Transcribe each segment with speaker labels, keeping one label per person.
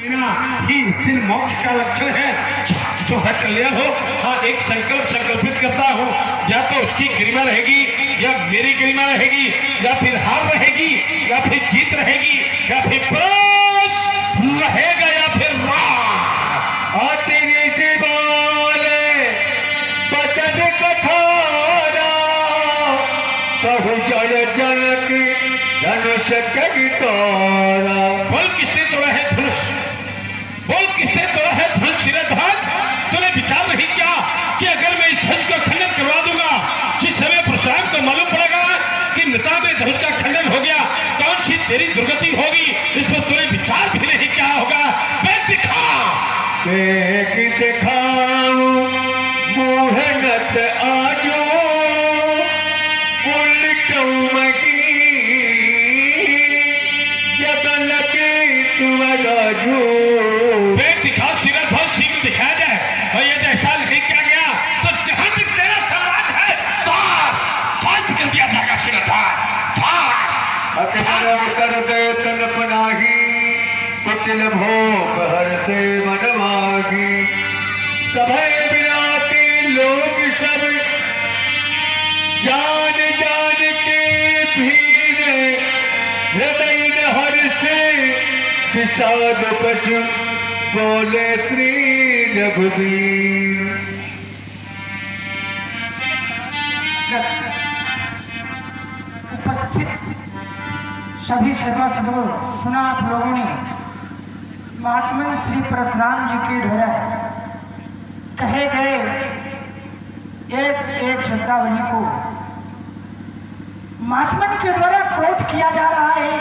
Speaker 1: ही स्थिर मोक्ष का लक्षण है। जो है कल्याण हो। हाँ, एक संकल्पित करता हूँ, या तो उसकी गरिमा रहेगी, या मेरी गरिमा रहेगी, या फिर हार रहेगी, या फिर जीत रहेगी, या फिर परोस रहेगा, या फिर तेरी से बोले बचन कठोरा कहु जल जनक धनुष कही तोरा। बोल किसने तोड़ा है धनुष? बोल किसने तोड़ा है धनुष शिरध्वज? तूने विचार नहीं किया कि अगर मैं इस धनुष का खंडन करवा दूंगा, जिस समय परशुराम को मालूम पड़ेगा कि मृता में धनुष का खंडन हो गया, कौन सी तेरी दुर्गति होगी? इस पर तूने विचार भी नहीं किया होगा। मैं दिखाऊं मोहनत आजो शीघ्र दिखाया जाए। और यदि ऐसा नहीं किया गया तो जहां तक तेरा समाज है ध्वस्त कर दिया जाएगा। कर दे तन पनाही कुटिल भोग हर से मन मागी। सभय बिना के लोग सब जान जान के भीगे हृदय हर से विषाद पशु बोले श्री रघुवीर।
Speaker 2: उपस्थित सभी सभासदों, सुना आप लोगों ने महात्मा श्री परशुराम जी के द्वारा कहे गए एक शब्दावली को महात्मा के द्वारा कोट किया जा रहा है।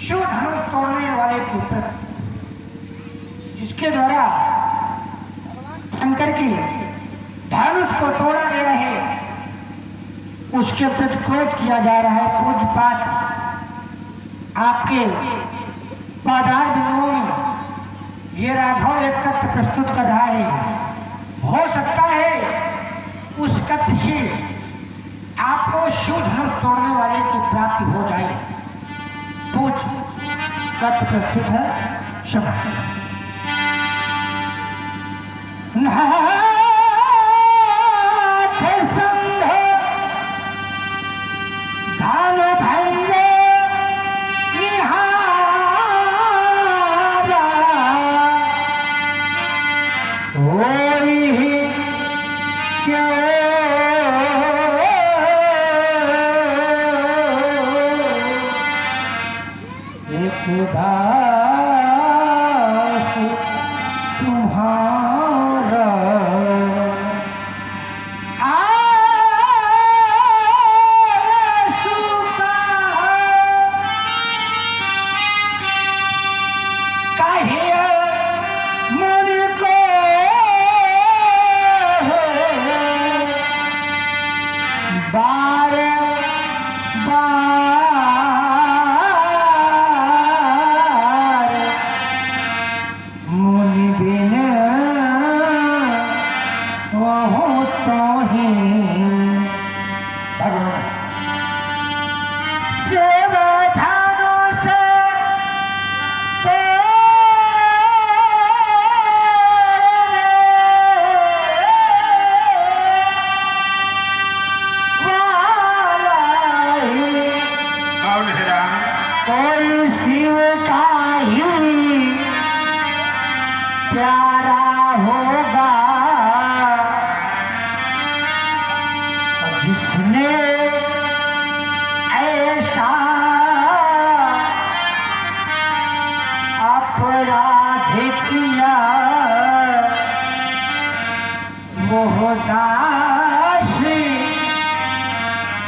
Speaker 2: शिव धनुष तोड़ने वाले के ऊपर, जिसके द्वारा शंकर की धनुष को तोड़ा गया है, उसके प्रति कोट किया जा रहा है। पूज्यपाठ आपके पादार बिंदुओं में ये राघव एक कथ्य प्रस्तुत कर रहा है। हो सकता है उस कथ्य से आपको शिव धनुष तोड़ने वाले की प्राप्ति हो जाए। पूछ कथ्य प्रस्तुत है। शब्द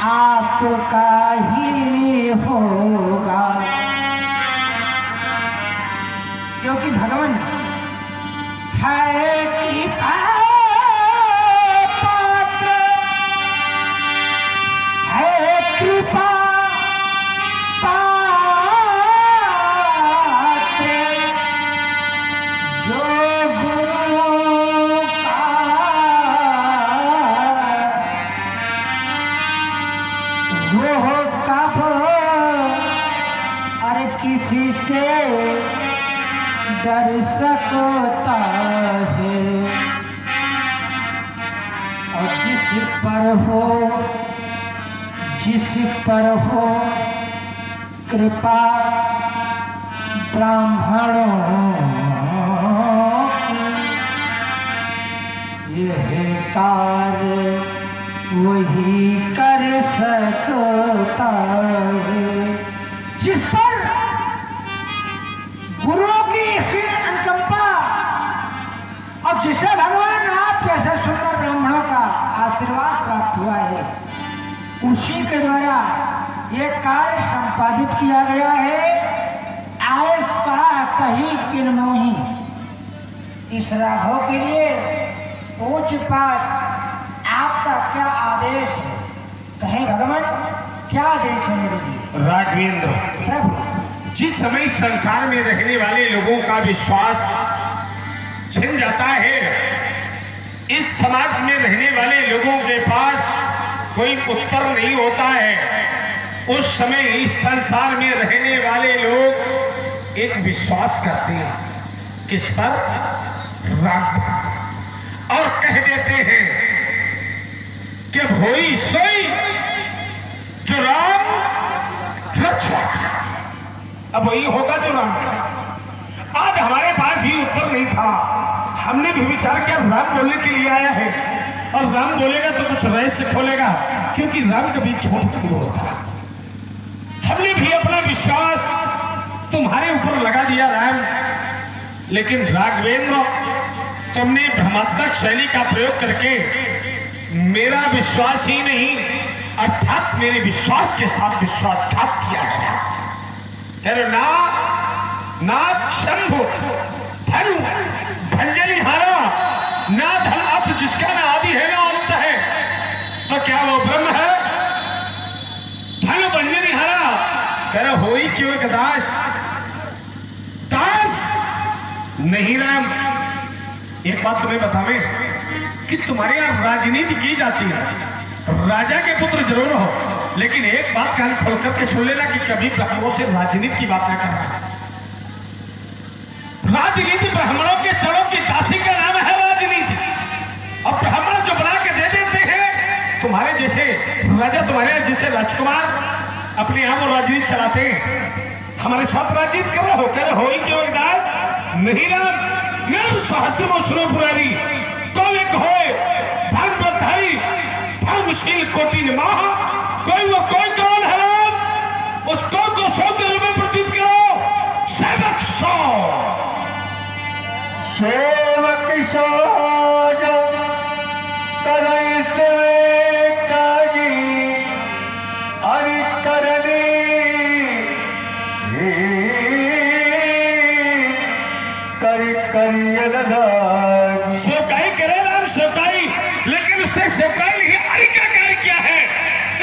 Speaker 2: आपका ही होगा, क्योंकि भगवान है कृपा पात्र, है कृपा पात्र, जो गुरु का वो कब अरे किसी से कर सकता है और जिस पर हो कृपा ब्राह्मणों की, यह कार्य वही कर सकता है। जिस पर गुरुओं की ऐसी अनुकंपा और जिसे भगवान आप जैसे सुंदर ब्राह्मणों का आशीर्वाद प्राप्त हुआ है, उसी के द्वारा ये कार्य संपादित किया गया है। आयस का कहीं किलमोही इस राघव के लिए पूज्यपाद आपका क्या आदेश है? कहे भगवान, क्या आदेश है मेरे लिए?
Speaker 1: राघवेंद्र,
Speaker 2: प्रभु,
Speaker 1: जिस समय संसार में रहने वाले लोगों का विश्वास छिन जाता है, इस समाज में रहने वाले लोगों के पास कोई उत्तर नहीं होता है, उस समय इस संसार में रहने वाले लोग एक विश्वास करते हैं। किस पर? राम। और कह देते हैं कि भोई सोई जो राम रक्षा। अब वही होगा जो राम का। आज हमारे पास भी उत्तर नहीं था, हमने भी विचार किया राम बोलने के लिए आया है, और राम बोलेगा तो कुछ रहस्य खोलेगा, क्योंकि राम कभी झूठ नहीं बोलता। हमने भी अपना विश्वास तुम्हारे ऊपर लगा दिया राम, लेकिन राघवेंद्र तुमने भ्रमात्मक शैली का प्रयोग करके मेरा विश्वास ही नहीं, अर्थात मेरे विश्वास के साथ विश्वासघात किया है। तेरे नाथ शंभु धन भंजनी हारा, ना धन अर्थ जिसका ना आदि है ना अंत है, तो क्या वो ब्रह्म है? धन भंजनी हारा तेरा होई क्यों एक दास? दास नहीं राम। एक बात तुम्हें बतावे कि तुम्हारे यहां राजनीति की जाती है, राजा के पुत्र जरूर हो, लेकिन एक बात कान खोल करके सुन लेना कि कभी ब्राह्मणों से राजनीति की बात ना करना। राजनीति ब्राह्मणों के चरों की दासी का नाम है राजनीति, और ब्राह्मण जो बना के दे देते हैं तुम्हारे जैसे राजा, तुम्हारे जैसे राजकुमार अपने यहां वो राजनीति चलाते हैं। हमारे साथ राजनीति कर रहे हो, कह रहे हो ही क्यों दास? नहीं राम, सहस्त्र में सुनो पुरारी तो एक होए धर्मधारी धर्मशील कोटि निमाह, कोई वो कोई कौन है राम? उस कौन को 100 के रूप में प्रतीत करो। सेवक 100 सेवक 100 तरह से काजी हरि करनी सेवकाई करे राम, सेवकाई, लेकिन उसने सेवकाई नहीं हरि का कार्य किया है।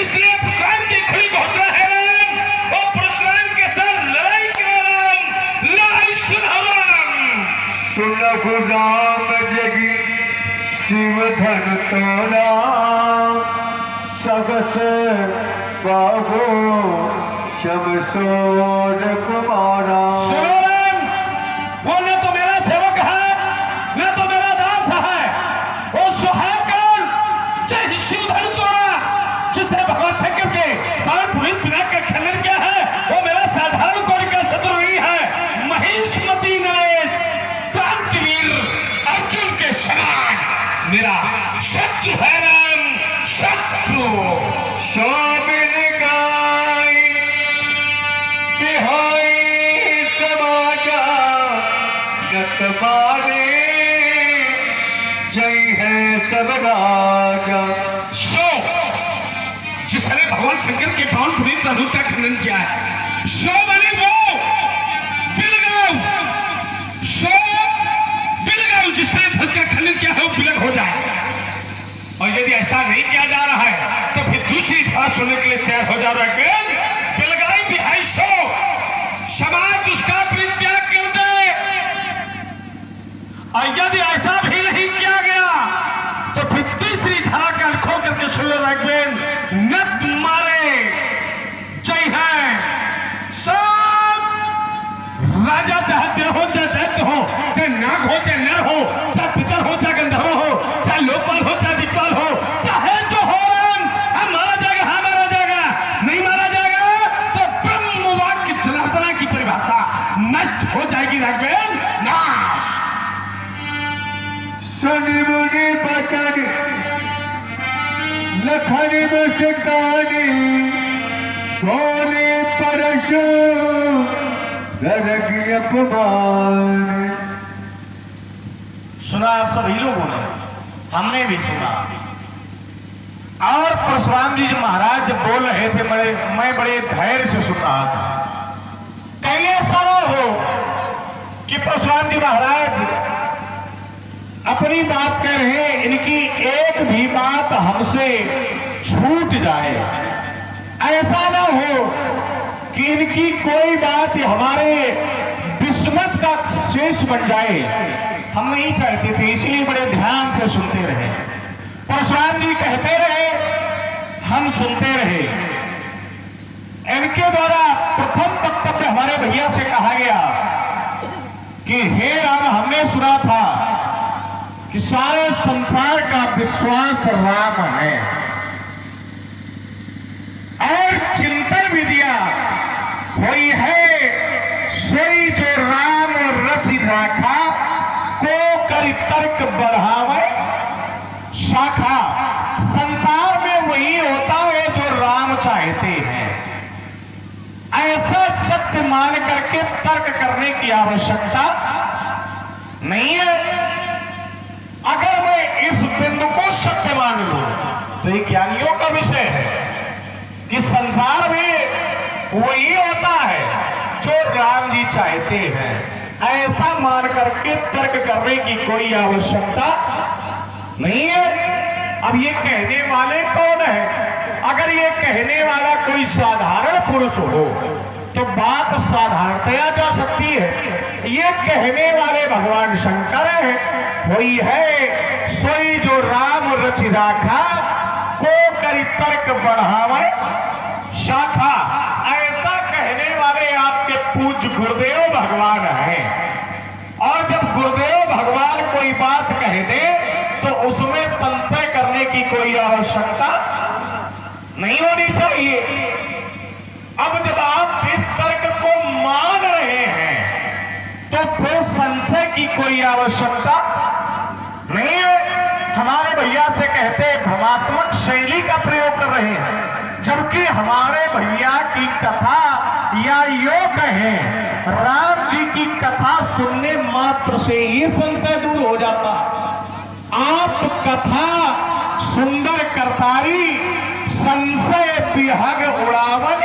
Speaker 1: इसलिए परशुराम की खुली घोषणा है राम, और परशुराम के साथ लड़ाई करो राम, लड़ाई सुनो राम। सुनहु राम जगी शिव धन तोरा, सगस बाबो शमशोर कुमारा। सुनो राम, वो न तो मेरा सेवक है न तो मेरा दास है, वो सुहाग कौन? जय शिव धन तोड़ा, जिसने भगवान शंकर के पावन पुनीत पिनाक का खंडन किया है, वो मेरा साधारण कोटि का शत्रु नहीं है। महिष्मती नरेश क्रांतिवीर अर्जुन के समान मेरा शत्रु है राम, शत्रु। शामिल गाय बिहाई समाजा नतमाने, जय है सब राजा। सो जिसने भगवान शंकर के पावन पुनीत धनुष का खंडन किया है, सो माने वो बिलगाऊ, सो बिलगाऊ जिसने ध्वज का खंडन किया है वो बिलग हो जाए। और यदि ऐसा नहीं किया जा रहा है तो फिर दूसरी धारा सुनने के लिए तैयार हो जा रहा है। बिलगाई भी है सो, समाज उसका परित्याग कर दे। और यदि ऐसा भी नहीं किया गया तो फिर तीसरी धारा का खोल करके सुन लो राघवेन, नत मारे जय है सब। राजा चाहते हो चाहे दैत्य हो,
Speaker 3: जाएगी राघवेन, नाश।
Speaker 1: सुनि मुनि बचन लखन मुस्कानी बोले परशु ररगी अपमान।
Speaker 3: सुना आप सभी लोगों ने, हमने भी सुना। और परशुराम जी महाराज जब बोल रहे थे मैं बड़े धैर्य से सुन रहा था। कहीं ऐसा ना हो कि परशुराम जी महाराज अपनी बात कह रहे हैं, इनकी एक भी बात हमसे छूट जाए। ऐसा ना हो कि इनकी कोई बात हमारे विस्मत का शेष बन जाए। हम नहीं चाहते थे, इसलिए बड़े ध्यान से सुनते रहे। परशुराम जी कहते रहे, हम सुनते रहे। इनके द्वारा प्रथम वक्तव्य हमारे भैया से कहा गया कि हे राम, हमने सुना था कि सारे संसार का विश्वास राम है, और चिंतन भी दिया कोई है सोई जो राम रचि राखा, को करि तर्क बढ़ावे शाखा। संसार में वही होता है जो राम चाहते हैं। ऐसा सत्य मान करके तर्क करने की आवश्यकता नहीं है। अगर मैं इस बिंदु को सत्य मान लूं तो ये ज्ञानियों का विषय है कि संसार में वही होता है जो राम जी चाहते हैं। ऐसा मान करके तर्क करने की कोई आवश्यकता नहीं है। अब ये कहने वाले कौन है? अगर ये कहने वाला कोई साधारण पुरुष हो तो बात साधारणतया जा सकती है। ये कहने वाले भगवान शंकर है, वही है सोई जो राम रचि राखा, को करि तर्क बढ़ावे शाखा। ऐसा कहने वाले आपके पूज्य गुरुदेव भगवान हैं। और जब गुरुदेव भगवान कोई बात कह दे तो उसमें संशय करने की कोई आवश्यकता नहीं होनी चाहिए। अब जब आप इस तर्क को मान रहे हैं तो फिर संशय की कोई आवश्यकता नहीं है। हमारे भैया से कहते भ्रमात्मक शैली का प्रयोग कर रहे हैं, जबकि हमारे भैया की कथा या यो कहें राम जी की कथा सुनने मात्र से ही संशय दूर हो जाता। आप कथा सुंदर करतारी संशय विहग उड़ावन,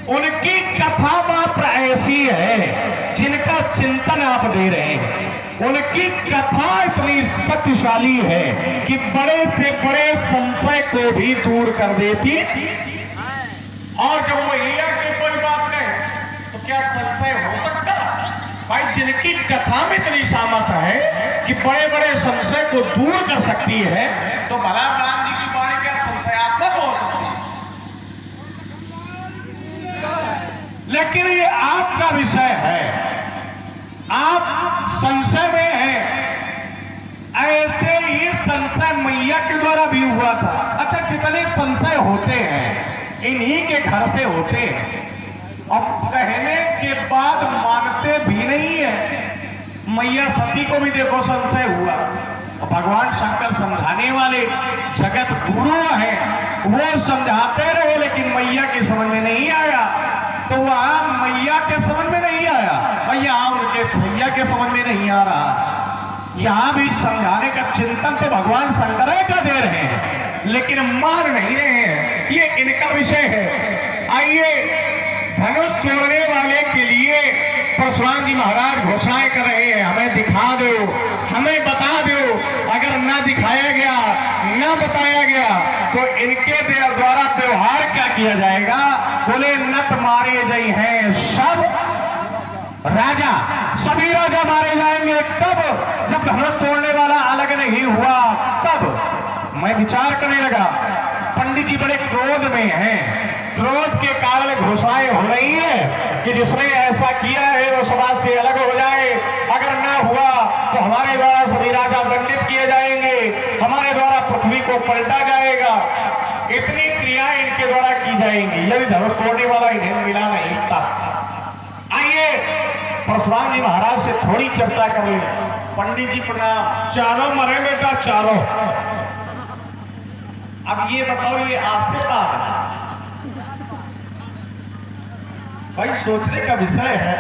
Speaker 3: उनकी कथा मात्र ऐसी है जिनका चिंतन आप दे रहे हैं। उनकी कथा इतनी शक्तिशाली है कि बड़े से बड़े संशय को भी दूर कर देती। और जब भैया की कोई बात कहे तो क्या संशय हो सकता? भाई, जिनकी कथा में इतनी सामर्थ्य है कि बड़े बड़े संशय को दूर कर सकती है, तो भला राम जी की वाणी क्या संशयात्मक हो सकती है? लेकिन ये आपका विषय है, आप संशय में हैं। ऐसे ही संशय मैया के द्वारा भी हुआ था। अच्छा, जितने संशय होते हैं इन्हीं के घर से होते हैं, अब कहने के बाद मानते भी नहीं है। मैया सती को भी देखो संशय हुआ, भगवान शंकर समझाने वाले जगत गुरु हैं, वो समझाते रहे लेकिन मैया की समझ में नहीं आया। तो वहां मैया के समझ में नहीं आया और यहाँ उनके छैया के समझ में नहीं आ रहा। यहाँ भी समझाने का चिंतन तो भगवान शंकर का दे रहे हैं, लेकिन मान नहीं रहे हैं। ये इनका विषय है। आइए, धनुष तोड़ने वाले के लिए परशुराम जी महाराज घोषणाएं कर रहे हैं, हमें दिखा दो, हमें बता दो। अगर ना दिखाया गया, ना बताया गया तो इनके द्वारा व्यवहार क्या किया जाएगा? बोले नत मारे गए हैं सब राजा, सभी राजा मारे जाएंगे। कब? जब धनुष तोड़ने वाला अलग नहीं हुआ तब। मैं विचार करने लगा, पंडित जी बड़े क्रोध में हैं। क्रोध के कारण घोषणाएं हो रही है कि जिसने ऐसा किया है वो समाज से अलग हो जाए। अगर ना हुआ तो हमारे द्वारा सभी राजा दंडित किए जाएंगे, हमारे द्वारा पृथ्वी को पलटा जाएगा। इतनी क्रियाएं इनके द्वारा की जाएंगी यदि धनुष तोड़ने वाला इन्हें मिला नहीं तब। आइए, परशुराम जी महाराज से थोड़ी चर्चा कर ले। पंडित जी प्रणाम। चारों मरे बेटा चारों। अब ये बताओ, ये आशीर्वाद भाई सोचने का विषय है।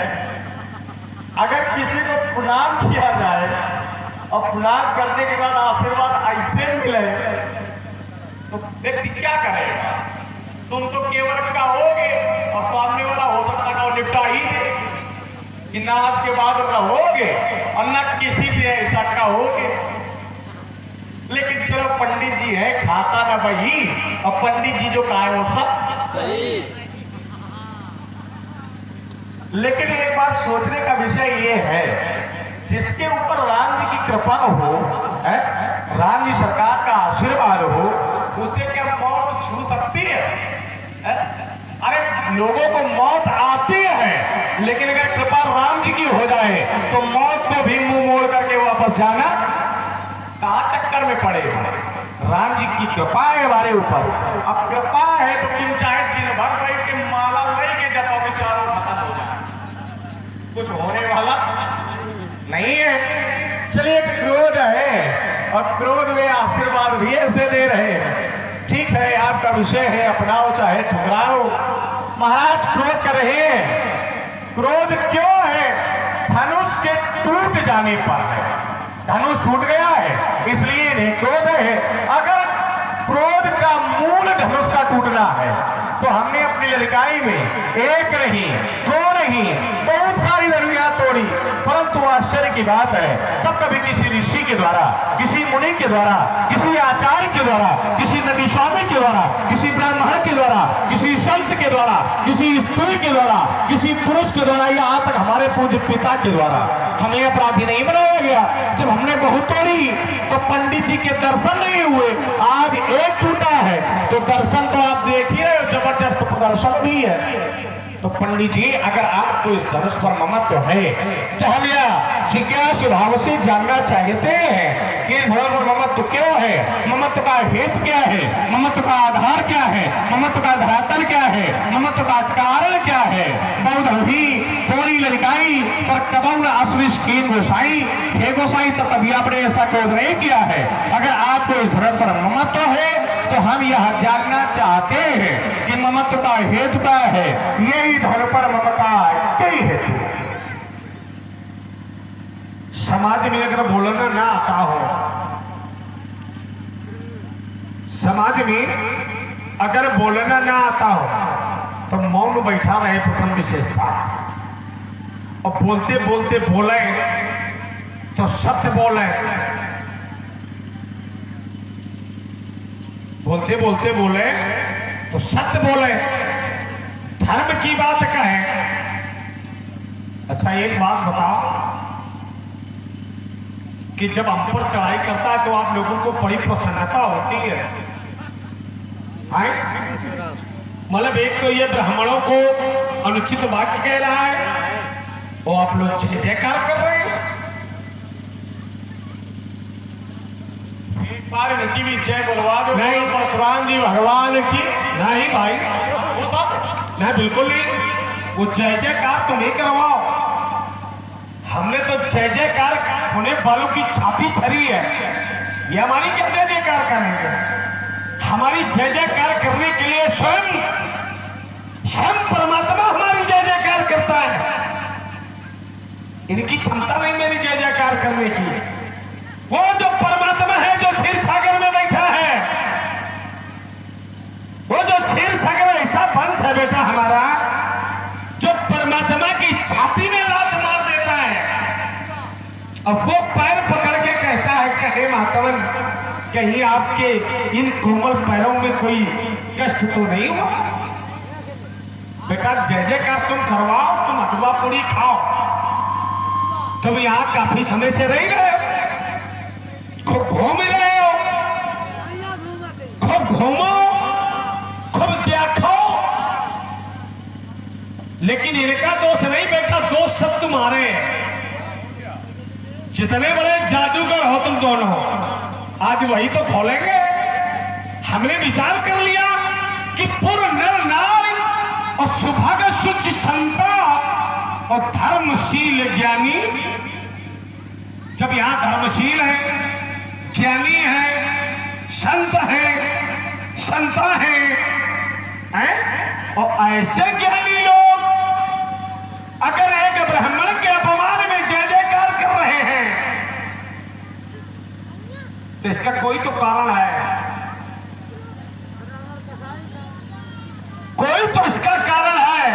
Speaker 3: अगर किसी को प्रणाम किया जाए और प्रणाम करने के बाद आशीर्वाद ऐसे मिले तो व्यक्ति क्या करेगा? तुम तो केवल कहोगे और सामने वाला हो सकता है निपटा ही दे कि ना आज के बाद रहोगे और ना किसी से ऐसा कहोगे। लेकिन चलो पंडित जी है, खाता ना वही, और पंडित जी जो कहा है वो सब
Speaker 1: सही।
Speaker 3: लेकिन एक बात सोचने का विषय ये है, जिसके ऊपर राम जी की कृपा हो, राम जी सरकार का आशीर्वाद हो, उसे क्या मौत छू सकती है? अरे लोगों को मौत आती है, लेकिन अगर कृपा राम जी की हो जाए तो मौत को भी मुंह मोड़ करके वापस जाना कहां चक्कर में पड़ेगा। राम जी की कृपा है हमारे ऊपर। अब कृपा है तो तुम चाहे दिन भर बैठ के माला लेके जपोगे, चारों खत्म हो जाए, कुछ होने वाला नहीं है। चलिए, क्रोध है और क्रोध में आशीर्वाद भी ऐसे दे रहे हैं। ठीक है, आपका विषय है, अपनाओ चाहे ठुकराओ। महाराज क्रोध कर रहे हैं। क्रोध क्यों है? धनुष के टूट जाने पर है। धनुष टूट गया है इसलिए नहीं क्रोध है। अगर क्रोध का मूल धनुष का टूटना है तो हमने अपनी ललिकाई में एक नहीं, दो नहीं, बहुत सारी लड़ियां तोड़ी, परंतु आश्चर्य की बात है तब कभी किसी ऋषि के द्वारा, किसी मुनि के द्वारा, किसी आचार्य के द्वारा, किसी नदी स्वामी के द्वारा, किसी ब्राह्मण के द्वारा, किसी संत के द्वारा, किसी स्त्री के द्वारा, किसी पुरुष के द्वारा, यहाँ तक हमारे पूज्य पिता के द्वारा हमें अपराधी नहीं बनाया गया। जब हमने बहुत तोड़ी तो पंडित जी के दर्शन नहीं हुए। आज एक टूटा है तो दर्शन तो आप देखिए, जबरदस्त प्रदर्शन भी है। तो पंडित जी, अगर आपको इस धनुष पर ममत्व है तो हम यह जिज्ञासु भाव से जानना चाहते हैं कि इस धनुष पर ममत्व क्यों है, ममत्व का हेतु क्या है, ममत्व का आधार क्या है, ममत्व का धरातल क्या है, ममत्व का कारण क्या है। बहुधि थोड़ी लड़काई पर कबौन अश्विश की गोसाई, हे गोसाई, तो कभी आपने ऐसा क्रोध नहीं किया है। अगर आपको इस धनुष पर ममत्व है तो हम यह जानना चाहते हैं कि ममत्व का हेतु क्या है। यही धनुष पर ममता यही हेतु। समाज में अगर बोलना ना आता हो, समाज में अगर बोलना ना आता हो तो मौन बैठा रहे प्रथम विशेषता, और बोलते बोलते बोले तो सत्य बोले, बोलते बोलते बोले तो सत्य बोले, धर्म की बात कहे। अच्छा, एक बात बताओ कि जब हम पर चढ़ाई करता है तो आप लोगों को बड़ी प्रसन्नता होती है। मतलब एक तो ये ब्राह्मणों को अनुचित वाक्य कह रहा है और आप लोग जय जयकार कर रहे हैं। पार्वती भी जय बोलवा दो। नहीं, परशुराम जी भगवान की नहीं भाई, वो सब नहीं, बिल्कुल नहीं। वो जय जयकार तुम ही करवाओ। हमने तो जय जयकार होने वालों की छाती छरी है, ये हमारी क्या जय जयकार करेंगे? हमारी जय जयकार करने के लिए स्वयं परमात्मा हमारी जय जयकार करता है। इनकी क्षमता नहीं मेरी जय जयकार करने की। वो जो परमात्मा है जो क्षीर सागर में बैठा है, वो जो क्षीर सागर ऐसा वंश है बेटा हमारा, जो परमात्मा की छाती में लात मार देता है और वो पैर पकड़ के कहता है, कहे महात्मन कहीं आपके इन कोमल पैरों में कोई कष्ट तो नहीं हुआ? बेटा जय जयकार तुम करवाओ, तुम हलवा पूरी खाओ, तुम यहाँ काफी समय से रह रहे हो, खूब घूम रहे हो, खूब घूमो, खूब देखो, लेकिन इनका दोष नहीं बेटा, दोष सब तुम्हारे। जितने बड़े जादूगर हो तुम दोनों, आज वही तो खोलेंगे। हमने विचार कर लिया कि पूर्ण नर नारी और सुभाग शुचि संता और धर्मशील ज्ञानी, जब यहां धर्मशील है, ज्ञानी है, संत है, संता है, और ऐसे ज्ञानी लोग अगर एक ब्राह्मण के अपमान में जय जयकार कर रहे हैं तो इसका कोई तो कारण है, कोई तो इसका कारण है।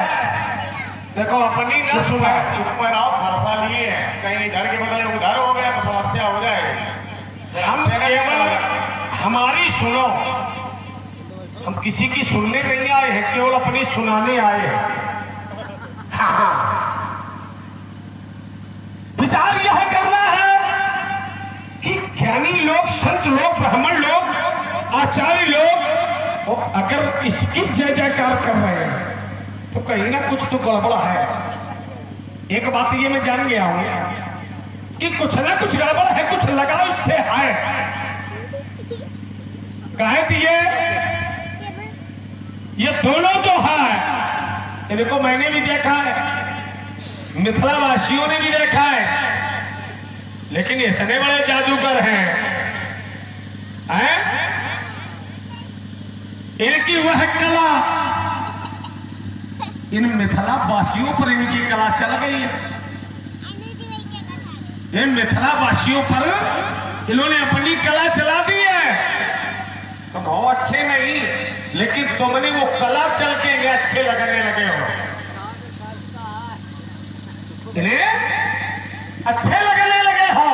Speaker 3: देखो अपनी न सुना,
Speaker 4: चुप पर आओ, भरोसा लिए कहीं इधर के बदले उधर हो गया तो समस्या हो जाएगी।
Speaker 3: हम केवल हमारी सुनो, हम किसी की सुनने नहीं आए हैं, केवल अपनी सुनाने आए हैं। हाँ। विचार यह करना है कि ज्ञानी लोग, संत लोग, ब्राह्मण लोग, आचार्य लोग अगर इसकी जय जयकार कर रहे हैं तो कहीं ना कुछ तो गड़बड़ है। एक बात ये मैं जान गया हूं कि कुछ ना कुछ गड़बड़ है, कुछ लगाव इससे है। कहे कि ये दोनों जो है, इनको मैंने भी देखा है, मिथिला वासियों ने भी देखा है, लेकिन इतने बड़े जादूगर हैं, इनकी वह कला, इन मिथिला वासियों पर इनकी कला चल गई है। इन मिथिला वासियों पर इन्होंने अपनी कला चला दी है। तो बहुत अच्छे नहीं, लेकिन तुमने वो कला चल के इन्हें अच्छे लगने लगे हो, इन्हें अच्छे लगने लगे हो।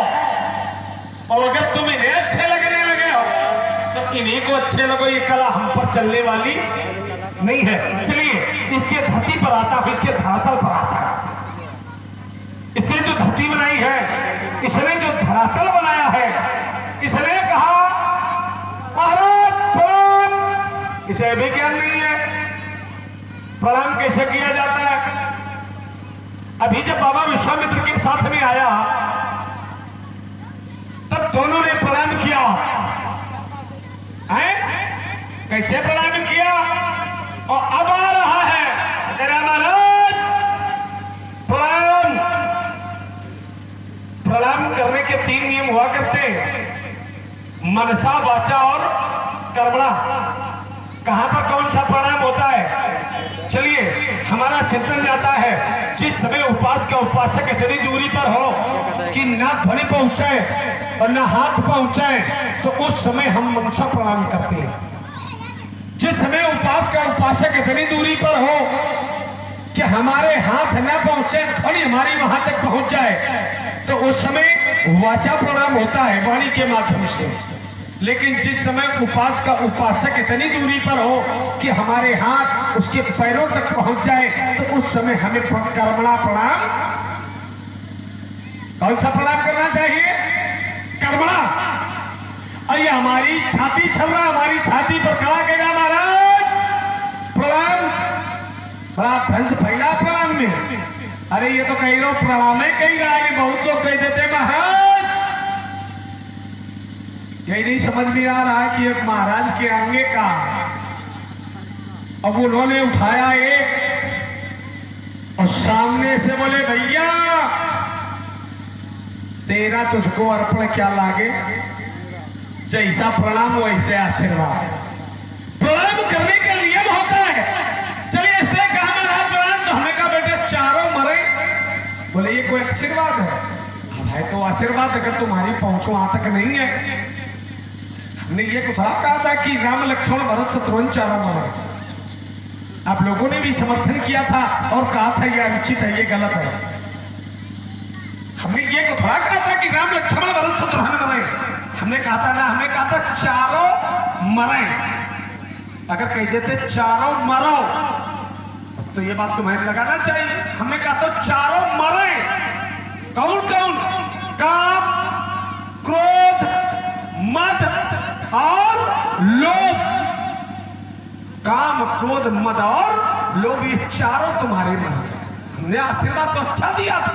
Speaker 3: और अगर तुम इन्हें अच्छे लगने लगे हो तो इन्हीं को अच्छे लगो, ये कला हम पर चलने वाली नहीं है। चलिए इसके धरती पर आता हूं, इसके धरातल पर आता है। इसने जो धरती बनाई है, इसने जो धरातल बनाया है, इसने कहा महाराज प्रणाम। इसे भी ज्ञान नहीं है प्रणाम कैसे किया जाता है। अभी जब बाबा विश्वामित्र के साथ में आया तब दोनों ने प्रणाम किया है। कैसे प्रणाम किया? और अब आ रहा है तेरा महाराज प्रणाम। प्रणाम करने के 3 नियम हुआ करते हैं, मनसा, वाचा और कर्मणा। कहां पर कौन सा प्रणाम होता है? चलिए हमारा चिंतन जाता है, जिस समय उपास का उपासक इतनी दूरी पर हो कि ना ध्वनि पहुंचाए और ना हाथ पहुंचाए, तो उस समय हम मनसा प्रणाम करते हैं। जिस समय उपास का उपासक इतनी दूरी पर हो कि हमारे हाथ न पहुंचे, ध्वनि हमारी वहां तक पहुंच जाए, तो उस समय वाचा प्रणाम होता है वाणी के माध्यम से। लेकिन जिस समय उपास का उपासक इतनी दूरी पर हो कि हमारे हाथ उसके पैरों तक पहुंच जाए, तो उस समय हमें कर्मणा प्रणाम, कौन सा प्रणाम करना चाहिए? कर्मणा। और ये हमारी छाती छल रहा, हमारी छाती पर खड़ा करेगा महाराज प्रणाम, बड़ा धंस फैला प्रणाम में। अरे ये तो कही रहो प्रणाम है, कही रहा है, बहुत लोग कह देते महाराज। यही नहीं समझ में आ रहा कि एक महाराज के आगे का, अब उन्होंने उठाया एक और सामने से बोले भैया तेरा तुझको अर्पण क्या लागे, जैसा प्रणाम वैसे आशीर्वाद। प्रणाम करने का नियम होता है। चलिए इसने कहा महाराज प्रणाम, तो हमने कहा बेटे चारों मरे। बोले ये कोई आशीर्वाद है? भाई तो आशीर्वाद अगर तुम्हारी पहुंचो वहां तक नहीं है। हमने ये तो थोड़ा कहा था कि राम लक्ष्मण भरत शत्रुघ्न चारों मरे। आप लोगों ने भी समर्थन किया था और कहा था ये अनुचित है, ये गलत है। हमने ये तो थोड़ा कहा था कि राम लक्ष्मण भरत शत्रुघ्न मरे। हमने कहा था ना, हमने कहा था चारों मरे। अगर कह देते चारों मरो तो ये बात तुम्हें लगाना चाहिए। हमने कहा था चारों मरे। कौन कौन? काम, क्रोध, मद और लोभ। काम, क्रोध, मद और लोभ, ये चारों तुम्हारे मन से। हमने आशीर्वाद तो अच्छा दिया था,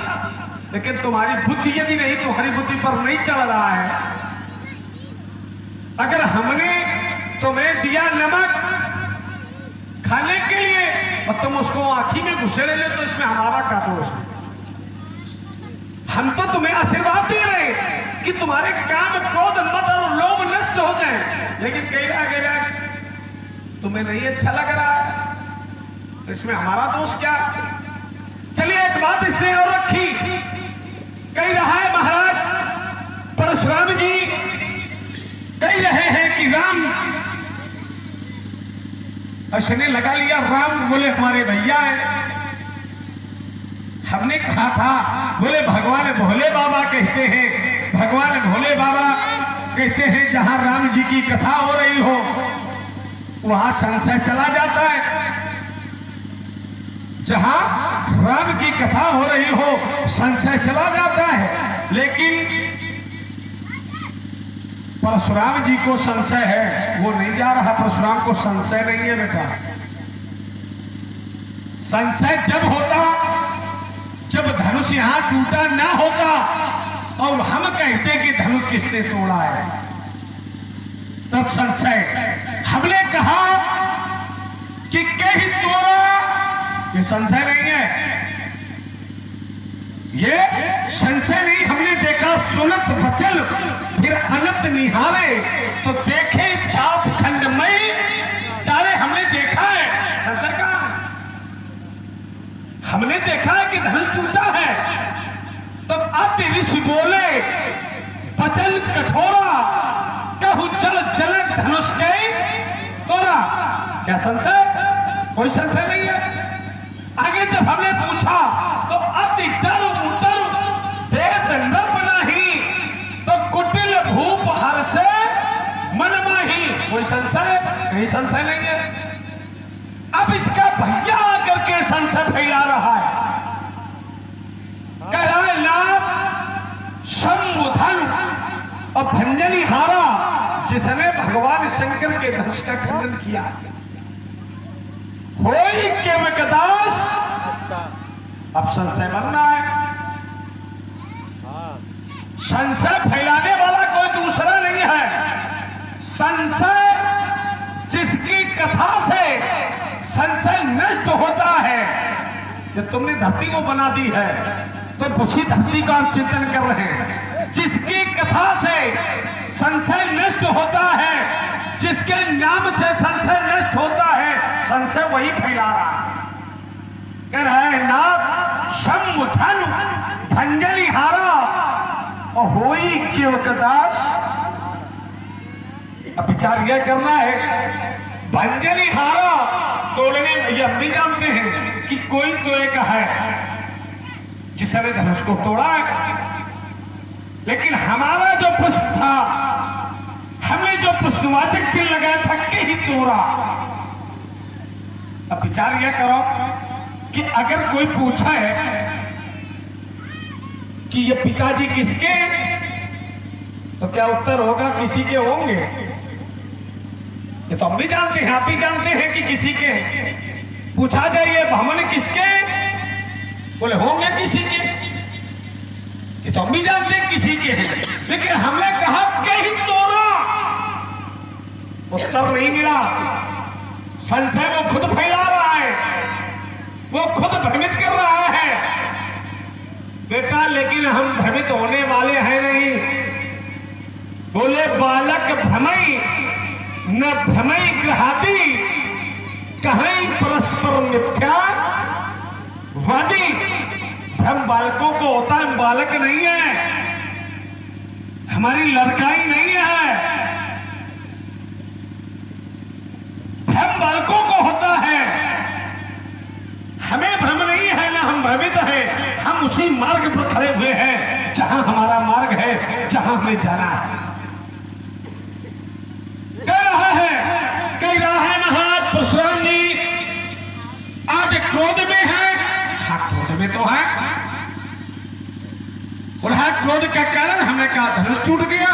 Speaker 3: लेकिन तुम्हारी बुद्धि यदि नहीं, तुम्हारी बुद्धि पर नहीं चल रहा है। अगर हमने तुम्हें दिया नमक खाने के लिए और तुम उसको आंखी में घुसेड़ ले, तो इसमें हमारा क्या दोष है?
Speaker 5: हम तो तुम्हें आशीर्वाद दे रहे हैं कि तुम्हारे काम, क्रोध, मद और लोभ नष्ट हो जाए, लेकिन कह रहा तुम्हें नहीं अच्छा लग रहा है, तो इसमें हमारा दोष क्या? चलिए एक बात इसने और रखी, कह रहा है महाराज परशुराम जी कह रहे हैं कि राम, उसने लगा लिया राम, बोले हमारे भैया है। हमने कहा था, बोले भगवान भोले बाबा कहते हैं, भगवान भोले बाबा कहते हैं जहां राम जी की कथा हो रही हो वहां संशय चला जाता है, जहां राम की कथा हो रही हो संशय चला जाता है। लेकिन परशुराम जी को संशय है, वो नहीं जा रहा। परशुराम को संशय नहीं है बेटा। संशय जब होता जब धनुष यहां टूटा ना होता और हम कहते कि धनुष किसने तोड़ा है, तब संशय। हमने कहा कि कहीं तोड़ा, ये संशय नहीं है, ये संशय नहीं। हमने देखा सुनत बचल फिर अनंत निहारे, तो देखे चाप खंड में तारे, हमने देखा है। संशय कहां है? हमने देखा है कि धनुष टूटा है। तब अब ऋषि बोले बचल कठोरा, कहू जल जलक धनुष के तोरा। क्या संशय? कोई संशय नहीं है। आगे जब हमने पूछा तो अति डर उतर वेद नभ नहीं, तो कुटिल भूप हर से मन माही। कोई संशय? कहीं संशय नहीं है। अब इसका भैया आकर के संशय फैला रहा है, कह रहा है नाथ शंभुधन और भंजनी हारा, जिसने भगवान शंकर के धनुष का खंडन किया। होई के विकदास, अब संशय बनना है। संशय फैलाने वाला कोई दूसरा नहीं है। संशय जिसकी कथा से संशय नष्ट होता है। जब तुमने धरती को बना दी है तो उसी धरती का हम चिंतन कर रहे हैं। जिसकी कथा से संशय नष्ट होता है, जिसके नाम से संशय नष्ट होता है, संशय वही फैला रहा है। कह रहा है नाथ शंभुधन भंजनी हारा और होई केवकदास। अब विचार यह करना है, भंजनी हारा तोड़ने, ये हम भी जानते हैं कि कोई तो एक है जिसने धनुष को तोड़ा, लेकिन हमारा जो प्रश्न था, हमने जो प्रश्नवाचक चिन्ह लगाया था कि ही तोड़ा। अब विचार यह करो कि अगर कोई पूछा है कि ये पिताजी किसके, तो क्या उत्तर होगा? किसी के होंगे। ये तो हम भी जानते हैं, आप भी जानते हैं कि किसी के। पूछा जाइए भमन किसके, बोले होंगे किसी के। ये तो हम भी जानते हैं किसी के हैं, लेकिन हमने कहा कि ही तोड़ा, उत्तर नहीं मिला। संशय वो खुद फैला रहा है, वो खुद भ्रमित कर रहा है बेटा। लेकिन हम भ्रमित होने वाले हैं नहीं। बोले बालक भ्रमई न भ्रमई ग्रहाती, कहीं परस्पर मिथ्या वादी। भ्रम बालकों को होता है, बालक नहीं है, हमारी लड़काई नहीं है। भ्रम बालकों को होता है, हमें भ्रम नहीं है, ना हम भ्रमित हैं। हम उसी मार्ग पर खड़े हुए हैं जहां हमारा मार्ग है, जहां हमें जाना है। कह रहा है महाराज परशुराम जी आज क्रोध में है। हाँ क्रोध में तो है। और हाँ क्रोध का कारण हमने कहा धनुष टूट गया।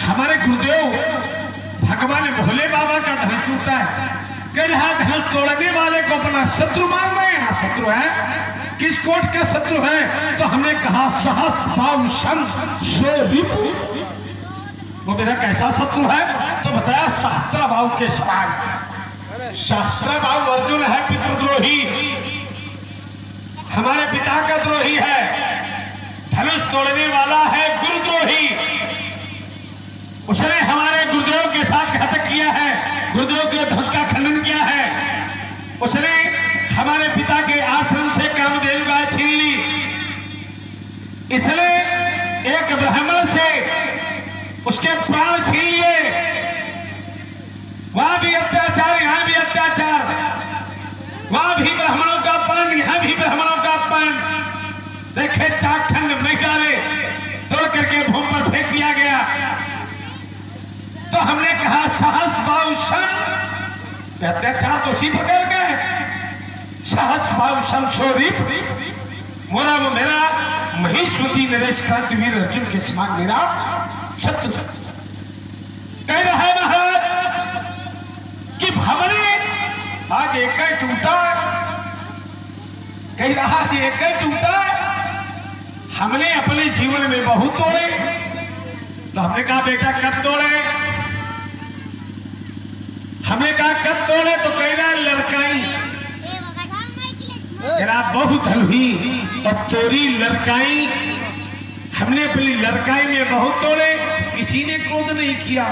Speaker 5: हमारे गुरुदेव भगवान भोले बाबा का धनुष टूटा है। कह रहा धनुष तोड़ने वाले को अपना शत्रु मान रहे हैं। शत्रु है, किस कोट का शत्रु है? तो हमने कहा सहस भाव सो रिपु। वो मेरा कैसा शत्रु है? तो बताया शास्त्र भाव के समान। शास्त्र भाव अर्जुन है पितृद्रोही, हमारे पिता का द्रोही है, धनुष तोड़ने वाला है गुरुद्रोही। उसने हमारे गुरुदेव के साथ घातक किया है, गुरुदेव के धनुष का खंडन किया है। उसने हमारे पिता के आश्रम से कामदेव गाय छीन ली। इसने एक ब्राह्मण से उसके प्राण छीन लिए। वहां भी अत्याचार, यहां भी अत्याचार, वहां भी ब्राह्मणों का अपमान, यहां भी ब्राह्मणों का अपमान। देखे चाकखंड नहीं डाले, तोड़ करके भूमि पर फेंक दिया गया। तो हमने कहा सहस बाउशन, अत्याचार तो उसी प्रकार का है। सहस बाउशन स्वरूप मोरा वो मेरा महेश्वती नरेश वीर अर्जुन के समान मेरा शत्रु कह रहा है महाराज कि हमने आज एक टूटा, कह रहा कि एक टूटा। हमने अपने जीवन में बहुत तोड़े। तो हमने कहा बेटा कब तोड़े? हमने कहा कब तोड़े? तो कह रहा लड़काई, तेरा बहुत हलवी और चोरी लड़काई। हमने अपनी लड़काई में बहुत तोड़े। किसी ने क्रोध नहीं किया,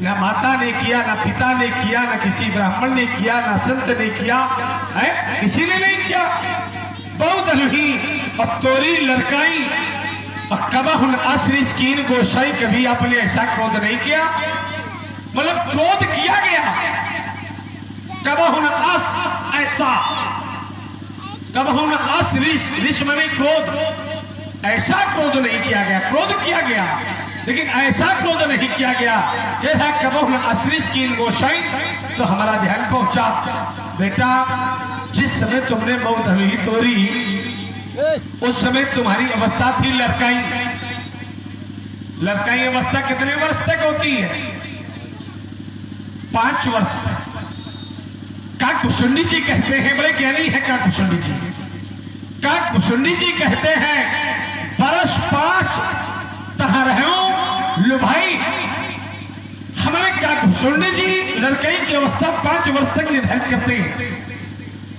Speaker 5: ना माता ने किया, ना पिता ने किया, ना किसी ब्राह्मण ने किया, ना संत ने किया, है किसी ने नहीं किया। बहुत हलवी और चोरी लड़काई और कबहुन असरी स्कीन गोसाई, कभी आपने ऐसा क्रोध नहीं किया। मतलब क्रोध किया गया, कबहुन अस ऐसा, कबहुन अस रिस में क्रोध, ऐसा क्रोध नहीं किया गया। क्रोध किया गया लेकिन ऐसा क्रोध नहीं किया गया कि है कबहुन असरिस की गोसाई। तो हमारा ध्यान पहुंचा, बेटा जिस समय तुमने बहुत हलवी तोड़ी उस समय तुम्हारी अवस्था थी लड़काई। लड़काई अवस्था कितने वर्ष तक होती है? 5 वर्ष। काकभूषुंडी जी कहते हैं, बड़े ज्ञानी है काकभूषुंडी जी। काकभूषुंडी जी कहते हैं बरस 5 तहरहो लुभाई। हमारे काकभूषुंडी जी लड़काई की अवस्था 5 वर्ष तक निर्धारित करते हैं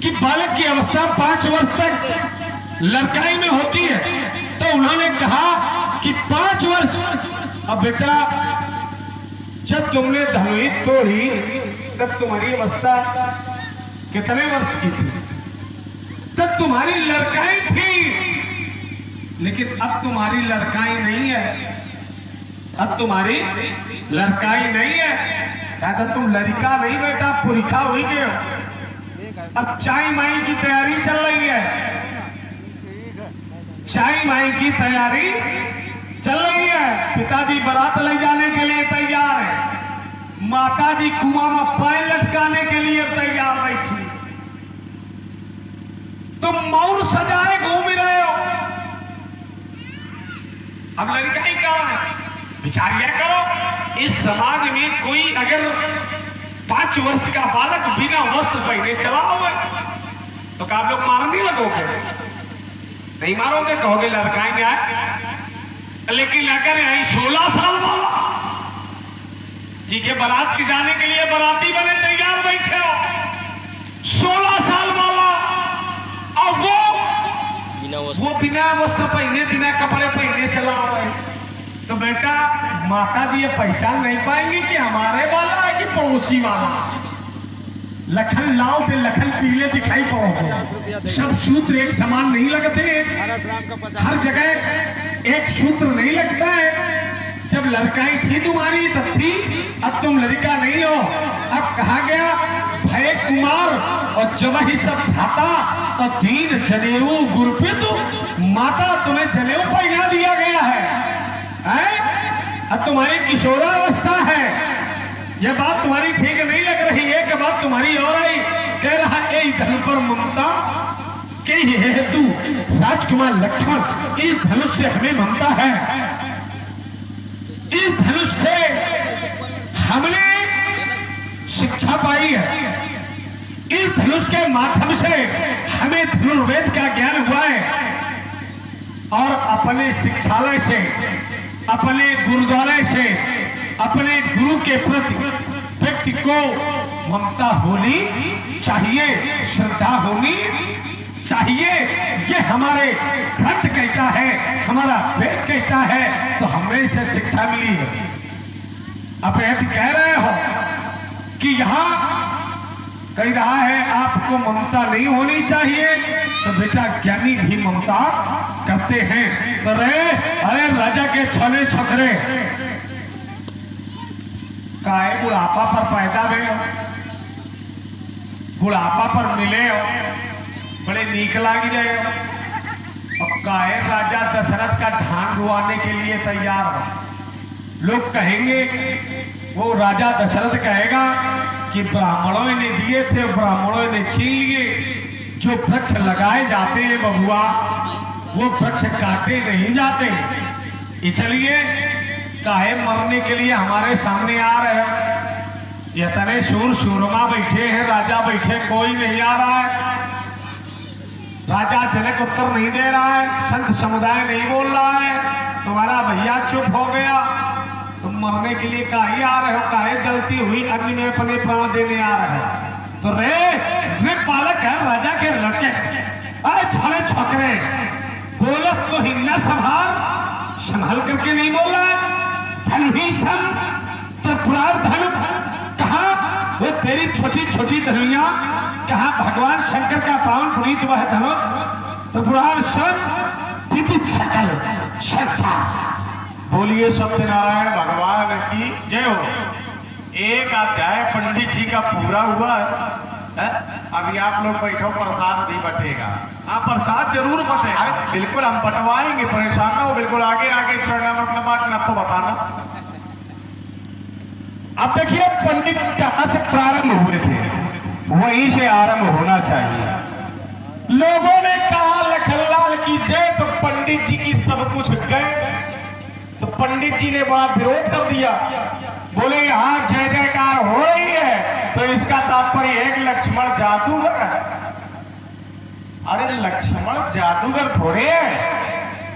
Speaker 5: कि बालक की अवस्था 5 वर्ष तक लड़काई में होती है। तो उन्होंने कहा कि 5 वर्ष। अब बेटा जब तुमने धनुष तोड़ी तब तुम्हारी अवस्था कितने वर्ष की थी? तब तुम्हारी लड़काई थी, लेकिन अब तुम्हारी लड़काई नहीं है। अब तुम्हारी लड़काई नहीं है। तो तुम लड़का नहीं बेटा, पुरखा हो गए हो। अब चाय माई की तैयारी चल रही है, चाय माई की तैयारी चल रही है। पिताजी बारात ले जाने के लिए तैयार है, माताजी कुआं में पैर लटकाने के लिए तैयार बैठी। तुम मौर सजाए घूम रहे हो। अब लड़काई कौन है? विचार यह करो, इस समाज में कोई अगर 5 वर्ष का बालक बिना वस्त्र पहने चला हुआ तो क्या आप लोग मारने लगोगे? नहीं मारोगे, कहोगे लड़काएंगे आए। लेकिन अगर यही 16 साल वाला ठीक है बारात के जाने के लिए बाराती बने तैयार बैठे हो, 16 साल वाला, और वो बिना वस्त्र पहने, बिना कपड़े पहने चला हुआ है, तो बेटा माता जी ये पहचान नहीं पाएंगे कि हमारे वाला है कि पड़ोसी वाला। लखन लाल से लखन पीले दिखाई पड़ोगे। सब सूत्र एक समान नहीं लगते, हर जगह एक सूत्र नहीं लगता है। जब लड़काई थी तुम्हारी तब थी, अब तुम लड़का नहीं हो। अब कहा गया भय कुमार और जब ही सब था और दीन जनेऊ गुरपित, माता तुम्हें जनेऊ पहना दिया गया है। अब तुम्हारी किशोरावस्था है। यह बात तुम्हारी ठीक नहीं लग रही है। कि बात तुम्हारी और आई, कह रहा है धन पर ममता के हेतु राजकुमार लक्ष्मण, इस धनुष से हमें ममता है। इस धनुष से हमने शिक्षा पाई है। इस धनुष के माध्यम से हमें धनुर्वेद का ज्ञान हुआ है। और अपने शिक्षालय से, अपने गुरुद्वारे से, अपने गुरु के प्रति व्यक्ति को ममता होनी चाहिए, श्रद्धा होनी चाहिए, ये हमारे ग्रंथ कहता है, हमारा वेद कहता है, तो हमें इसे शिक्षा मिली है। अब यदि कह रहे हो कि यहाँ कह रहा है आपको ममता नहीं होनी चाहिए, तो बेटा ज्ञानी भी ममता करते हैं। तो अरे राजा के छोले छोकरे काहे बुढ़ापा पर पैदा हुए हो, बुढ़ापा पर मिले हो, बड़े नीक लाग जाए हो, और काहे राजा दशरथ का धान रुआने के लिए तैयार हो। लोग कहेंगे, वो राजा दशरथ कहेगा कि ब्राह्मणों ने दिए थे, ब्राह्मणों ने छीन लिए। जो वृक्ष लगाए जाते हैं बबुआ, वो वृक्ष काटे नहीं जाते। इसलिए काहे मरने के लिए हमारे सामने आ रहे हो। इतने शूर शूरमा बैठे हैं, राजा बैठे, कोई नहीं आ रहा है। राजा जनक उत्तर नहीं दे रहा है, संत समुदाय नहीं बोल रहा है, तुम्हारा भैया चुप हो गया। तुम मरने के लिए काहे आ रहे हो, काहे जलती हुई अग्नि में अपने प्राण देने आ रहे हो। तो रे बालक है, राजा के लड़के, अरे छोले छोकरे, बोलस तो हिन्ना संभाल करके नहीं बोल रहा है। धन ही सम त्रिपुरार धन कहा, वो तेरी छोटी छोटी धनुया कहा, भगवान शंकर का पावन पुनीत वह धनुष त्रिपुरार सब विविध सकल संसार।
Speaker 4: बोलिए सत्यनारायण भगवान की जय हो। एक अध्याय पंडित जी का पूरा हुआ है। अभी आप लोग बैठो, प्रसाद भी बटेगा।
Speaker 5: हाँ, प्रसाद जरूर बटेगा।
Speaker 4: बिल्कुल हम बंटवाएंगे, परेशान ना हो, बिल्कुल आगे आगे चढ़ना मतलब बात न तो बताना।
Speaker 3: अब देखिए, पंडित जहां से प्रारंभ हुए थे वहीं से आरंभ होना चाहिए।
Speaker 4: लोगों ने कहा लखनलाल की जय, तो पंडित जी की सब कुछ गए। तो पंडित जी ने बड़ा विरोध कर दिया, बोले यहाँ जय जयकार हो रही है, तो इसका तात्पर्य है कि लक्ष्मण जादूगर है। अरे लक्ष्मण जादूगर थोड़े है,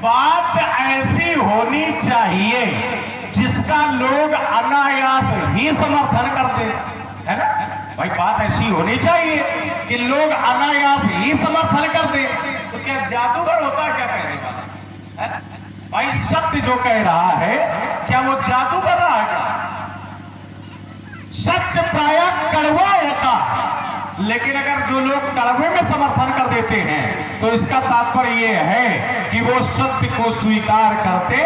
Speaker 4: बात ऐसी होनी चाहिए जिसका लोग अनायास ही समर्थन करते, है ना भाई। बात ऐसी होनी चाहिए कि लोग अनायास ही समर्थन करते। तो क्या जादूगर होता, क्या कहने का भाई? सत्य जो कह रहा है, क्या वो जादू कर रहा है? क्या सत्य प्रायः कड़वा होता, लेकिन अगर जो लोग कड़वे में समर्थन कर देते हैं तो इसका तात्पर्य ये है कि वो सत्य को स्वीकार करते।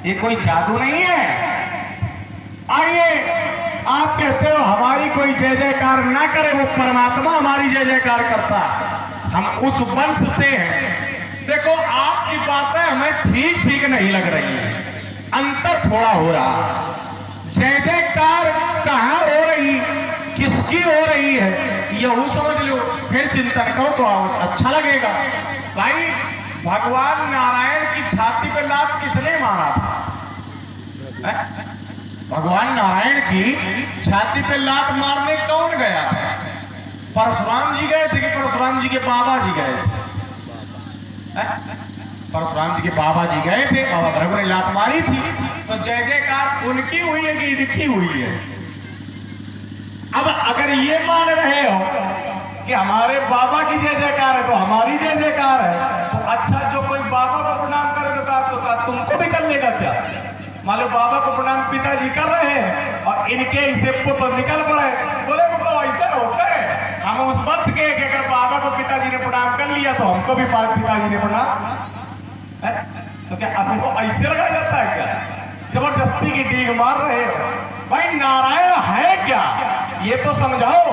Speaker 4: ये कोई जादू नहीं है। आइए, आप कहते हो हमारी कोई जय जयकार ना करे, वो परमात्मा हमारी जय जयकार करता, हम उस वंश से हैं। देखो, आपकी बातें हमें ठीक ठीक नहीं लग रही है, अंतर थोड़ा हो रहा। जय जयकार कहाँ हो रही, किसकी हो रही है, यह समझ लो, फिर चिंतन करो तो अच्छा लगेगा। भाई, भगवान नारायण की छाती पे लात किसने मारा था? भगवान नारायण की छाती पे लात मारने कौन गया था? परशुराम जी गए थे कि परशुराम जी के बाबा जी गए थे? परशुराम जी के बाबा जी गए थे, बाबा भृगु ने लात मारी थी। तो जय जयकार उनकी हुई है कि इनकी हुई है? अब अगर ये मान रहे हो कि हमारे बाबा की जय जयकार है तो हमारी जय जयकार है, तो अच्छा, जो कोई बाबा को प्रणाम करे तो तुमको भी कर लेगा क्या? मान लो बाबा को प्रणाम पिताजी कर रहे हैं और इनके इसे पुत्र निकल पड़े, बोले वो तो ऐसे होता है। हम उस वक्त के कि अगर बाबा को पिताजी ने प्रणाम कर लिया तो हमको भी पिताजी ने प्रणाम, तो क्या अभी को ऐसे लगाया जाता है क्या? जबरदस्ती की डीग मार रहे हो। भाई, नारायण है क्या ये तो समझाओ।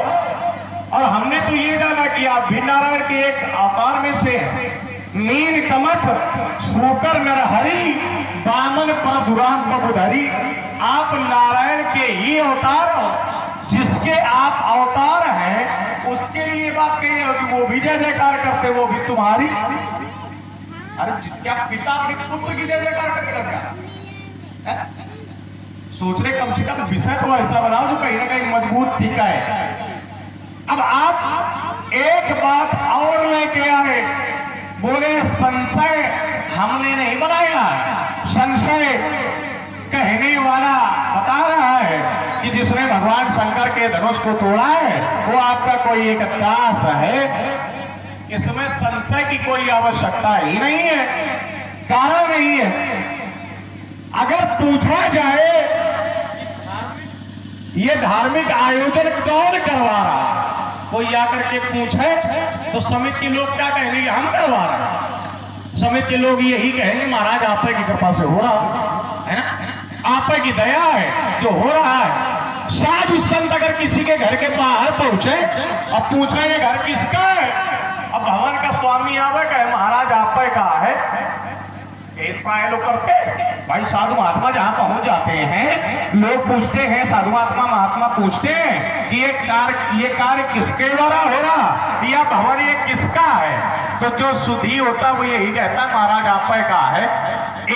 Speaker 4: और हमने तो ये जाना कि आप भी नारायण के एक अवतार में से नील कमठ, सूकर नरहरि, बामन परशुराम पबुधरी। आप नारायण के ही अवतार हो, जिसके आप अवतार हैं उसके लिए बात कही हो कि वो भी जय जयकार करते, वो भी तुम्हारी। अरे क्या पिता अपने पुत्र की जय जयकार करेगा क्या? सोच रहे कम से कम विषय तो ऐसा बनाओ जो कहीं ना कहीं मजबूत टीका है। अब आप एक बात और लेके आए, बोले संशय हमने नहीं बनाया। संशय कहने वाला बता रहा है कि जिसने भगवान शंकर के धनुष को तोड़ा है वो आपका कोई एक दास है। इसमें संशय की कोई आवश्यकता ही नहीं है, कारण नहीं है। अगर पूछा जाए ये धार्मिक आयोजन कौन करवा रहा, कोई आकर के पूछे तो समिति के लोग क्या कहेंगे, हम करवा रहे हैं। समिति के लोग यही कहेंगे महाराज आप की कृपा से हो रहा है ना, आप की दया है जो हो रहा है। साधु संत अगर किसी के घर के बाहर पहुंचे और पूछेंगे घर किसका है, अब भवन का स्वामी आवे कहे महाराज आप का है, ऐसा लोग करते भाई। साधु महात्मा जहां पहुंच जाते हैं लोग पूछते हैं, साधु महात्मा पूछते हैं कि ये कार्य किसके द्वारा हो रहा, या भवन ये किसका है, तो जो सुधी होता वो यही कहता महाराज आप का है।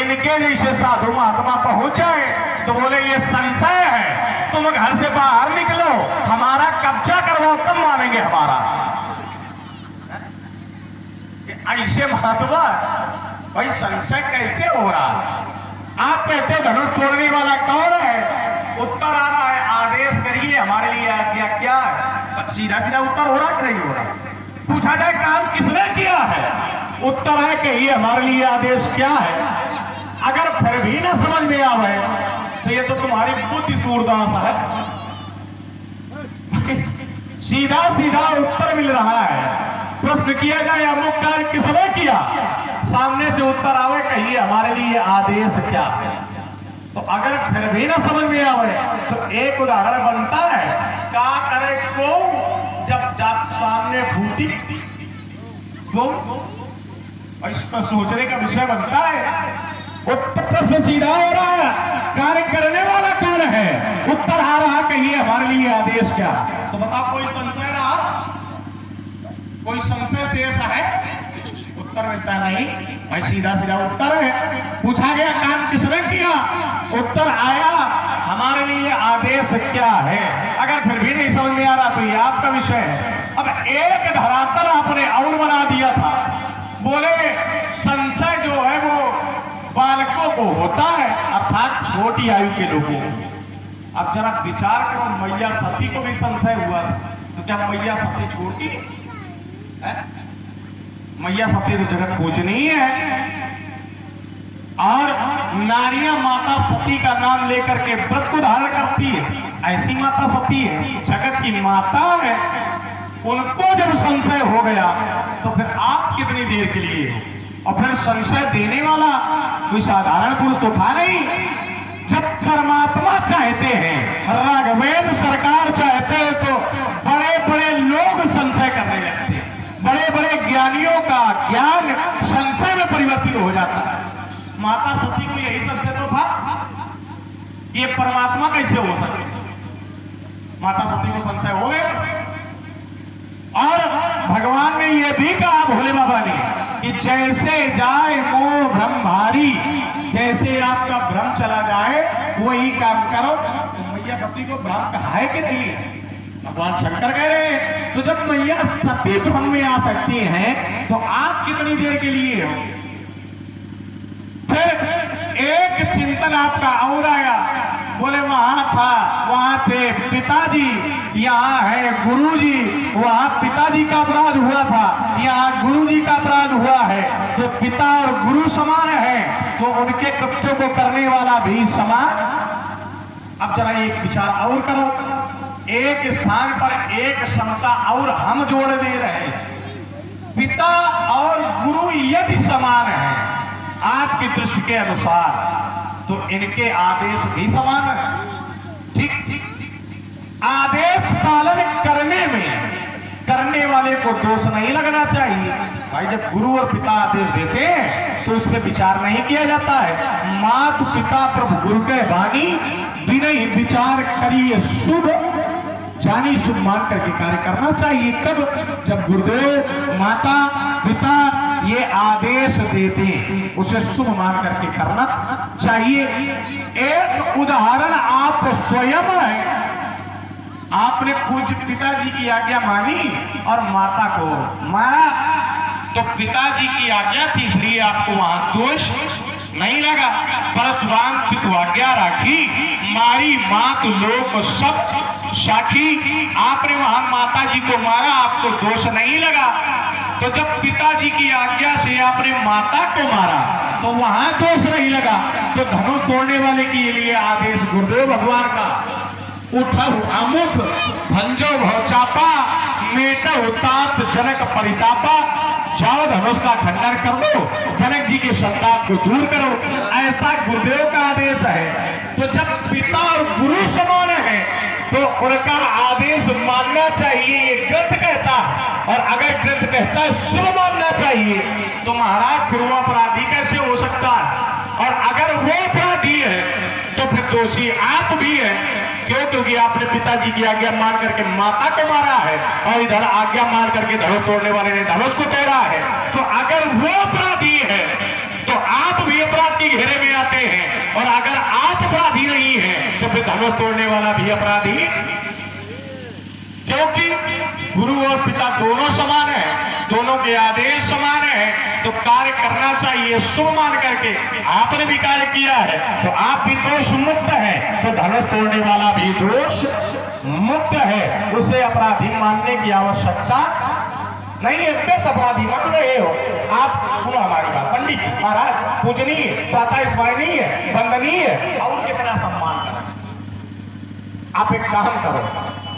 Speaker 4: इनके जैसे साधु महात्मा पहुंच जाए तो बोले ये संशय है, तुम घर से बाहर निकलो, हमारा कब्जा करवाओ तब मानेंगे हमारा। ऐसे महात्मा भाई संशय कैसे हो रहा है? आप कहते हैं धनुष तोड़ने वाला कौन है, उत्तर आ रहा है आदेश करिए हमारे लिए आज्ञा क्या है। सीधा सीधा उत्तर हो रहा कि नहीं हो रहा? पूछा जाए काम किसने किया है, उत्तर है कि ये हमारे लिए आदेश क्या है। अगर फिर भी ना समझ में आवे तो ये तो तुम्हारी बुद्धि सूरदास है। सीधा सीधा उत्तर मिल रहा है। प्रश्न किया जाए अमुक कार्य किसने किया, सामने से उत्तर आवे कहिए हमारे लिए आदेश क्या है। तो अगर फिर भी ना समझ में आवे तो एक उदाहरण बनता है, क्या करे को जब सामने फूटी तो इस पर सोचने का विषय बनता है। उत्तर प्रश्न सीधा हो रहा है, कार्य करने वाला कौन है, उत्तर आ रहा कहिए हमारे लिए आदेश क्या। तो बताओ कोई संशय रहा, कोई संशय शेष है, उत्तर मिलता नहीं भाई, सीधा सीधा उत्तर है। पूछा गया काम किसने किया, उत्तर आया हमारे लिए आदेश क्या है। अगर फिर भी नहीं समझ में आ रहा तो ये आपका विषय है। अब एक धरातल आपने और बना दिया था, बोले संशय जो है वो बालकों को होता है, अर्थात छोटी आयु के लोगों को। अब जरा विचार करो, मैया सती को भी संशय हुआ तो क्या मैया सती छोटी है? मैया सती तो जगत पूजनीय है, और नारियां माता सती का नाम लेकर के व्रत को धारण करती है। ऐसी माता सती है, जगत की माता है। उनको जब संशय हो गया तो फिर आप कितनी देर के लिए हो? और फिर संशय देने वाला कोई साधारण पुरुष तो था नहीं। जब परमात्मा चाहते हैं, राघवेंद्र सरकार चाहते हैं तो बड़े बड़े लोग संशय करने लगते हैं। बड़े बड़े ज्ञानियों का ज्ञान संशय में परिवर्तित हो जाता है। माता सती को यही संशय तो था कि ये परमात्मा कैसे हो सकते, माता सती को संशय हो गया। और भगवान ने यह भी कहा भोले बाबा ने कि जैसे जाए मोह भ्रम भारी, जैसे आपका भ्रम चला जाए वही काम करो। तो मैया सती को भ्रम कहा है कि नहीं है? भगवान शंकर कह रहे हैं तो जब मैया सती भ्रम में आ सकती हैं तो आप कितनी देर के लिए हो? फिर एक चिंतन आपका और आया, बोले वहां था, वहां थे पिताजी, यहाँ है गुरुजी। वहां पिताजी का अपराध हुआ था, यहाँ गुरुजी का अपराध हुआ है। तो पिता और गुरु समान है तो उनके कृत्यों को करने वाला भी समान। अब जरा एक विचार और करो, एक स्थान पर एक समता और हम जोड़ दे रहे हैं। पिता और गुरु यदि समान है आपकी दृष्टि के अनुसार तो इनके आदेश भी समान है। ठीक, आदेश पालन करने में करने वाले को दोष नहीं लगना चाहिए। भाई जब गुरु और पिता आदेश देते हैं तो उस पर विचार नहीं किया जाता है। मात पिता प्रभु गुरु के वाणी बिना विचार करिए शुभ, जानी शुभ मान करके कार्य करना चाहिए। कब? जब गुरुदेव माता पिता ये आदेश देते हैं उसे शुभ मान करके करना चाहिए। एक उदाहरण आप स्वयं है, आपने पूज्य पिताजी की आज्ञा मानी और माता को मारा, तो पिताजी की आज्ञा थी इसलिए आपको वहां दोष नहीं लगा। परशुराम की तो आज्ञा राखी, मारी मात लोक सब साखी, आपने वहां माता जी को मारा, आपको दोष नहीं लगा। तो जब पिताजी की आज्ञा से आपने माता को मारा तो वहां दोष नहीं लगा, तो धनुष तोड़ने वाले के लिए आदेश गुरुदेव भगवान का, उठहु अमुख भंजो भवचापा मेटहु तात जनक परितापा, जाओ धनुष का खंडन कर दो, जनक जी के संताप को दूर करो, ऐसा गुरुदेव का आदेश है। तो जब पिता और गुरु समान है तो उनका आदेश मानना चाहिए, ये ग्रंथ कहता है। और अगर ग्रंथ कहता है शुभ मानना चाहिए तो महाराज फिर वो अपराधी कैसे हो सकता है? और अगर वो अपराधी है तो फिर दोषी आप भी हैं। क्यों? क्योंकि आपने पिताजी की आज्ञा मान करके माता को मारा है और इधर आज्ञा मान करके धनुष तोड़ने वाले ने धनुष को तोड़ा है। तो अगर वो अपराधी है तो आप भी अपराध के घेरे में आते हैं, और अगर आप अपराधी नहीं है तो फिर धनुष तोड़ने वाला भी अपराधी। क्योंकि गुरु और पिता दोनों समान है, दोनों के आदेश समान है, तो कार्य करना चाहिए शुभ मान करके। आपने भी कार्य किया है तो आप भी दोष मुक्त है, तो धनुष तोड़ने वाला भी दोष मुक्त है, उसे अपराधी मानने की आवश्यकता नहीं है। फिर अपराधी मत रहे हो आप। सुनो हमारी बात, पंडित जी महाराज पूजनीय, प्रातः स्मरणीय है, वंदनीय है, और कितना सम्मान करें। आप एक काम करो,